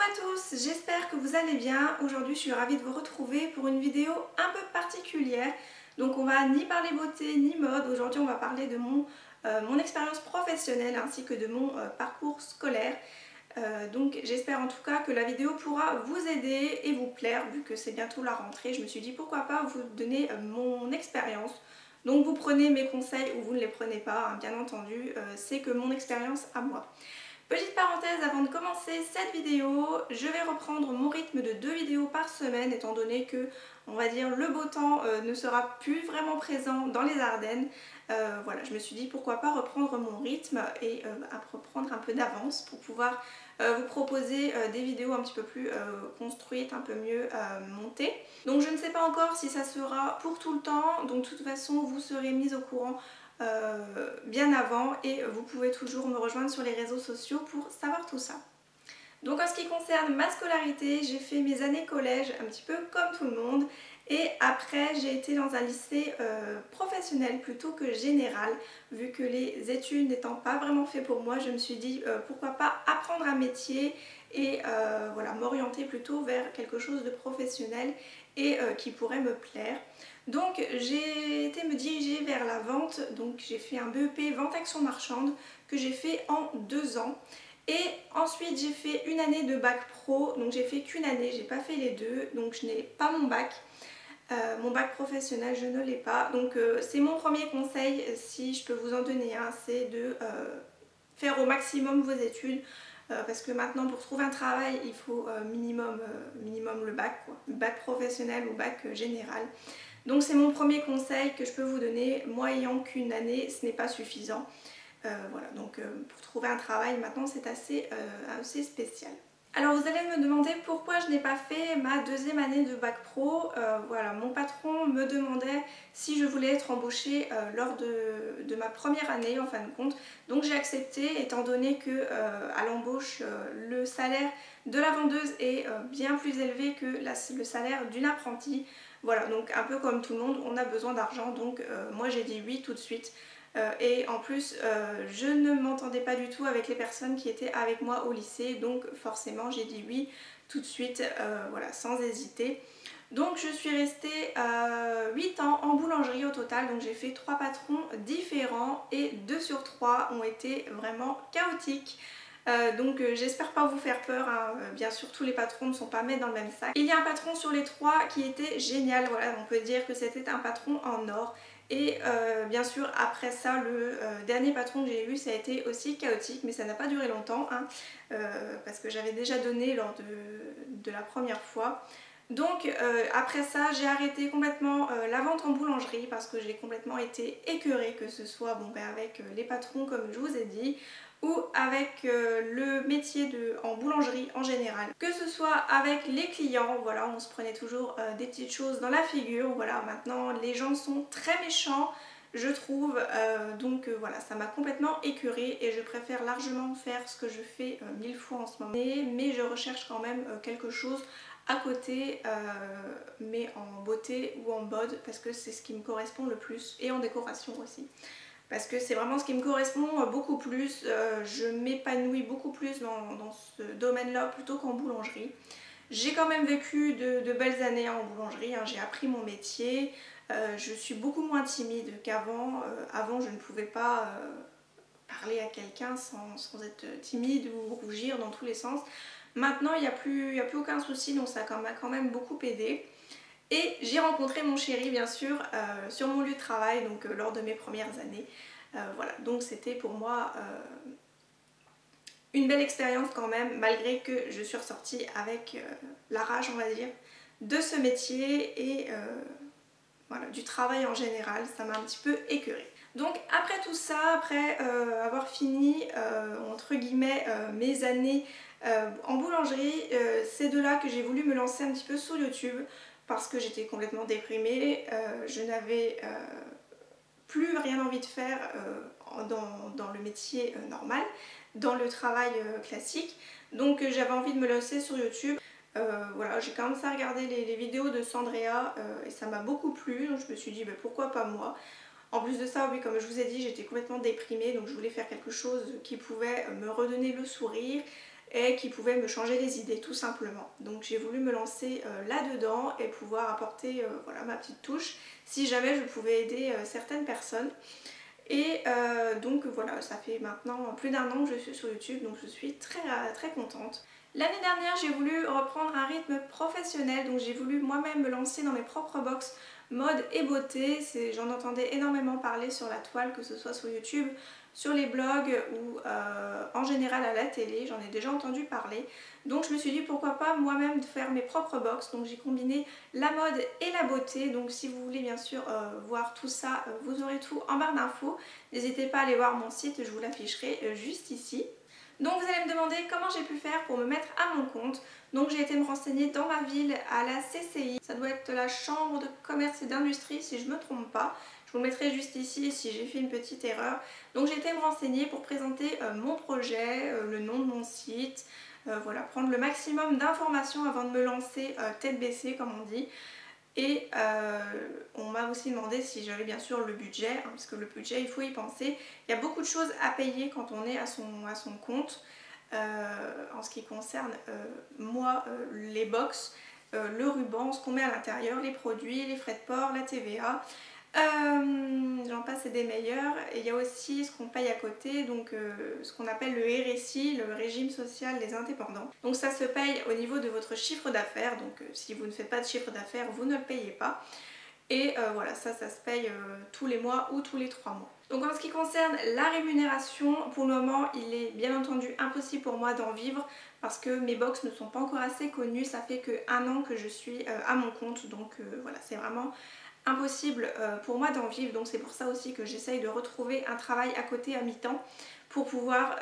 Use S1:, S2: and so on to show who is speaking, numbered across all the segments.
S1: à tous, j'espère que vous allez bien. Aujourd'hui je suis ravie de vous retrouver pour une vidéo un peu particulière. Donc on va ni parler beauté ni mode, aujourd'hui on va parler de mon expérience professionnelle ainsi que de mon parcours scolaire. Donc j'espère en tout cas que la vidéo pourra vous aider et vous plaire vu que c'est bientôt la rentrée. Je me suis dit pourquoi pas vous donner mon expérience. Donc vous prenez mes conseils ou vous ne les prenez pas, hein, bien entendu, c'est que mon expérience à moi. Petite parenthèse avant de commencer cette vidéo, je vais reprendre mon rythme de 2 vidéos par semaine étant donné que, on va dire, le beau temps ne sera plus vraiment présent dans les Ardennes. Voilà, je me suis dit pourquoi pas reprendre mon rythme et reprendre un peu d'avance pour pouvoir vous proposer des vidéos un petit peu plus construites, un peu mieux montées. Donc je ne sais pas encore si ça sera pour tout le temps, donc de toute façon vous serez mis au courant bien avant et vous pouvez toujours me rejoindre sur les réseaux sociaux pour savoir tout ça. Donc en ce qui concerne ma scolarité, j'ai fait mes années collège un petit peu comme tout le monde et après j'ai été dans un lycée professionnel plutôt que général. Vu que les études n'étant pas vraiment fait pour moi, je me suis dit pourquoi pas apprendre un métier et voilà, m'orienter plutôt vers quelque chose de professionnel et qui pourrait me plaire. Donc j'ai été me diriger vers la vente, donc j'ai fait un BEP Vente Action Marchande que j'ai fait en 2 ans. Et ensuite j'ai fait une année de bac pro, donc j'ai fait qu'une année, j'ai pas fait les deux, donc je n'ai pas mon bac. Mon bac professionnel je ne l'ai pas, donc c'est mon premier conseil si je peux vous en donner un, c'est de faire au maximum vos études. Parce que maintenant pour trouver un travail il faut minimum le bac, quoi. Bac professionnel ou bac général. Donc c'est mon premier conseil que je peux vous donner, moi ayant qu'une année ce n'est pas suffisant. Voilà, donc pour trouver un travail maintenant c'est assez spécial. Alors vous allez me demander pourquoi je n'ai pas fait ma 2e année de bac pro. Voilà, mon patron me demandait si je voulais être embauchée lors de ma première année en fin de compte. Donc j'ai accepté étant donné que à l'embauche le salaire de la vendeuse est bien plus élevé que le salaire d'une apprentie. Voilà, donc un peu comme tout le monde, on a besoin d'argent, donc moi j'ai dit oui tout de suite. Et en plus je ne m'entendais pas du tout avec les personnes qui étaient avec moi au lycée, donc forcément j'ai dit oui tout de suite, voilà, sans hésiter. Donc je suis restée 8 ans en boulangerie au total, donc j'ai fait 3 patrons différents et 2 sur 3 ont été vraiment chaotiques. Donc j'espère pas vous faire peur, hein. Bien sûr tous les patrons ne sont pas mis dans le même sac. Il y a un patron sur les 3 qui était génial, voilà, on peut dire que c'était un patron en or. Et bien sûr après ça le dernier patron que j'ai eu ça a été aussi chaotique, mais ça n'a pas duré longtemps, hein, parce que j'avais déjà donné lors de la première fois. Donc après ça j'ai arrêté complètement la vente en boulangerie parce que j'ai complètement été écœurée, que ce soit bon, avec les patrons comme je vous ai dit, ou avec le métier en boulangerie en général. Que ce soit avec les clients, voilà, on se prenait toujours des petites choses dans la figure, voilà, maintenant les gens sont très méchants je trouve, donc voilà, ça m'a complètement écœurée et je préfère largement faire ce que je fais 1000 fois en ce moment. Mais je recherche quand même quelque chose à côté, mais en beauté ou en mode parce que c'est ce qui me correspond le plus, et en décoration aussi. Parce que c'est vraiment ce qui me correspond beaucoup plus, je m'épanouis beaucoup plus dans ce domaine-là plutôt qu'en boulangerie. J'ai quand même vécu de belles années en boulangerie, hein, j'ai appris mon métier, je suis beaucoup moins timide qu'avant. Avant je ne pouvais pas parler à quelqu'un sans être timide ou rougir dans tous les sens. Maintenant il n'y a plus aucun souci, donc ça m'a quand même beaucoup aidé. Et j'ai rencontré mon chéri bien sûr sur mon lieu de travail, donc lors de mes premières années. Voilà, donc c'était pour moi une belle expérience quand même, malgré que je suis ressortie avec la rage on va dire de ce métier et voilà, du travail en général, ça m'a un petit peu écœurée. Donc après tout ça, après avoir fini entre guillemets mes années en boulangerie, c'est de là que j'ai voulu me lancer un petit peu sur YouTube parce que j'étais complètement déprimée, je n'avais plus rien envie de faire dans le métier normal, dans le travail classique, donc j'avais envie de me lancer sur YouTube. Voilà, j'ai commencé à regarder les vidéos de Sandrea et ça m'a beaucoup plu, donc je me suis dit bah, pourquoi pas moi. En plus de ça, oui, comme je vous ai dit, j'étais complètement déprimée, donc je voulais faire quelque chose qui pouvait me redonner le sourire et qui pouvait me changer les idées tout simplement. Donc j'ai voulu me lancer là-dedans et pouvoir apporter voilà, ma petite touche si jamais je pouvais aider certaines personnes. Et donc voilà, ça fait maintenant plus d'1 an que je suis sur YouTube, donc je suis très contente. L'année dernière, j'ai voulu reprendre un rythme professionnel, donc j'ai voulu moi-même me lancer dans mes propres box mode et beauté. J'en entendais énormément parler sur la toile, que ce soit sur YouTube, sur les blogs ou en général à la télé, j'en ai déjà entendu parler. Donc je me suis dit pourquoi pas moi-même faire mes propres box. Donc j'ai combiné la mode et la beauté. Donc si vous voulez bien sûr voir tout ça, vous aurez tout en barre d'infos. N'hésitez pas à aller voir mon site, je vous l'afficherai juste ici. Donc vous allez me demander comment j'ai pu faire pour me mettre à mon compte. Donc j'ai été me renseigner dans ma ville à la CCI, ça doit être la chambre de commerce et d'industrie si je ne me trompe pas. Je vous le mettrai juste ici si j'ai fait une petite erreur. Donc j'ai été me renseigner pour présenter mon projet, le nom de mon site, voilà, prendre le maximum d'informations avant de me lancer tête baissée comme on dit. Et on m'a aussi demandé si j'avais bien sûr le budget, hein, parce que le budget il faut y penser. Il y a beaucoup de choses à payer quand on est à son compte. En ce qui concerne moi, les box, le ruban, ce qu'on met à l'intérieur, les produits, les frais de port, la TVA. J'en passe et des meilleurs. Et il y a aussi ce qu'on paye à côté, donc ce qu'on appelle le RSI, le régime social des indépendants. Donc ça se paye au niveau de votre chiffre d'affaires, donc si vous ne faites pas de chiffre d'affaires, vous ne le payez pas. Et voilà, ça se paye tous les mois ou tous les 3 mois. Donc en ce qui concerne la rémunération, pour le moment il est bien entendu impossible pour moi d'en vivre parce que mes box ne sont pas encore assez connues. Ça fait que 1 an que je suis à mon compte, donc voilà, c'est vraiment impossible pour moi d'en vivre. Donc c'est pour ça aussi que j'essaye de retrouver un travail à côté à mi-temps pour pouvoir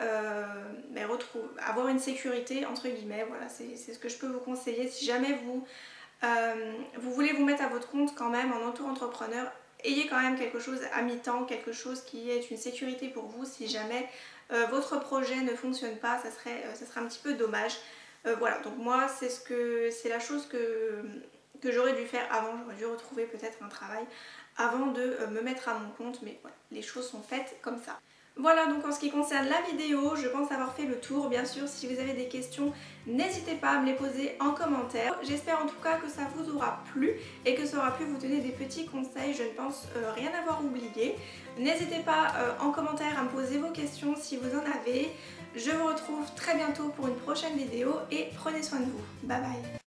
S1: avoir une sécurité entre guillemets. Voilà, c'est ce que je peux vous conseiller si jamais vous voulez vous mettre à votre compte quand même en auto-entrepreneur. Ayez quand même quelque chose à mi-temps, quelque chose qui est une sécurité pour vous si jamais votre projet ne fonctionne pas, ça serait un petit peu dommage. Voilà, donc moi c'est la chose que j'aurais dû faire avant. J'aurais dû retrouver peut-être un travail avant de me mettre à mon compte, mais voilà, les choses sont faites comme ça. Voilà, donc en ce qui concerne la vidéo, je pense avoir fait le tour. Bien sûr, si vous avez des questions, n'hésitez pas à me les poser en commentaire. J'espère en tout cas que ça vous aura plu et que ça aura pu vous donner des petits conseils. Je ne pense rien avoir oublié. N'hésitez pas en commentaire à me poser vos questions si vous en avez. Je vous retrouve très bientôt pour une prochaine vidéo et prenez soin de vous. Bye bye.